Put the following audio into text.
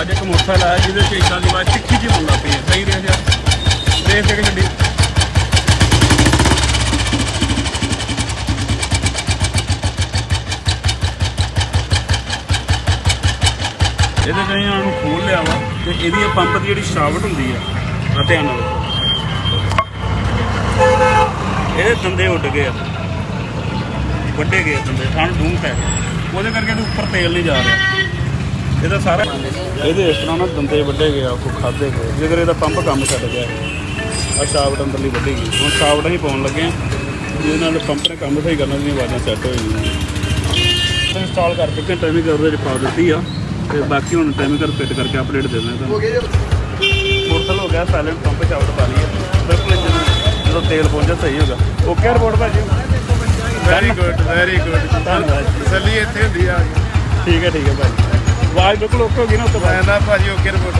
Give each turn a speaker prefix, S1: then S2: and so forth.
S1: ਅੱਜ ਇੱਕ ਮੋਟਰਸਾਈਕਲ ਆਇਆ ਜਿਹਦੇ 'ਚ ਇੱਦਾਂ ਦੀ ਆਵਾਜ਼ ਤਿੱਖੀ ਜਿਹੀ ਆਉਣ ਲੱਗ ਪਈ ਹੈ। ਸਹੀ ਰਿਹਾ ਯਾਰ, ਦੇਖ ਕੇ ਗੱਡੀ ਇਹਦੇ ਕਈ ਨੂੰ ਖੋਲ ਲਿਆ ਵਾ ਤੇ ਇਹਦੀ ਪੰਪ ਦੀ ਜਿਹੜੀ ਸ਼ਾਫਟ ਹੁੰਦੀ ਆ ਧਿਆਨ ਨਾਲ ਇਹਦੇ ਦੰਦੇ ਉੱਡ ਗਏ ਆ, ਵੱਡੇ ਗਏ ਦੰਦੇ, ਸਾਨੂੰ ਡੂੰਘ ਪੈ ਉਹਦੇ ਕਰਕੇ ਇਹਦੇ ਉੱਪਰ ਤੇਲ ਨਹੀਂ ਜਾ ਰਿਹਾ। ਇਹਦਾ ਸਾਰਾ ਇਹਦੇ ਇਸ ਤਰ੍ਹਾਂ ਨਾ ਦੰਦੇ ਵੱਡੇ ਗਏ ਆ, ਉਹ ਖਾਧੇ ਗਏ ਜੇਕਰ ਇਹਦਾ ਪੰਪ ਕੰਮ ਛੱਡ ਗਿਆ। ਆ ਸ਼ਾਫਟ ਅੰਦਰਲੀ ਵੱਢੀ ਗਈ, ਹੁਣ ਸ਼ਾਫਟ ਅਸੀਂ ਪਾਉਣ ਲੱਗੇ ਹਾਂ ਜਿਹਦੇ ਨਾਲ ਪੰਪ ਨੇ ਕੰਮ ਸਹੀ ਕਰਨਾ, ਦੀਆਂ ਆਵਾਜ਼ਾਂ ਸੈੱਟ ਹੋ ਜਾਂਦੀਆਂ। ਇੰਸਟਾਲ ਕਰ ਚੁੱਕੇ, ਟਾਈਮਿੰਗ ਉਹਦੇ 'ਚ ਪਾ ਦਿੱਤੀ ਆ ਤੇ ਬਾਕੀ ਹੁਣ ਟਾਈਮਿੰਗ ਫਿੱਟ ਕਰਕੇ ਅਪਡੇਟ ਦੇ ਦਿੰਦੇ ਤੁਹਾਨੂੰ। ਮੋਟਰਸਾਈਕਲ ਹੋ ਗਿਆ ਸਾਇਲੈਂਟ, ਪੰਪ ਸ਼ਾਫਟ ਪਾ ਲਈ ਹੈ ਬਿਲਕੁਲ। ਜਦੋਂ ਤੇਲ ਪਹੁੰਚਿਆ ਸਹੀ ਹੋਗਾ। ਓਕੇ ਰਿਪੋਰਟ ਭਾਜੀ,
S2: ਵੈਰੀ ਗੁੱਡ
S1: ਧੰਨਵਾਦ।
S2: ਤਸੱਲੀ ਇੱਥੇ ਹੁੰਦੀ ਆ।
S1: ਠੀਕ ਹੈ ਭਾਜੀ, ਆਵਾਜ਼ ਬਿਲਕੁਲ ਓਕੇ ਹੋ ਗਈ ਨਾ ਉਸ ਤੋਂ ਬਾਅਦ
S2: ਭਾਜੀ ਓਕੇ ਰਿਪੋਰਟ।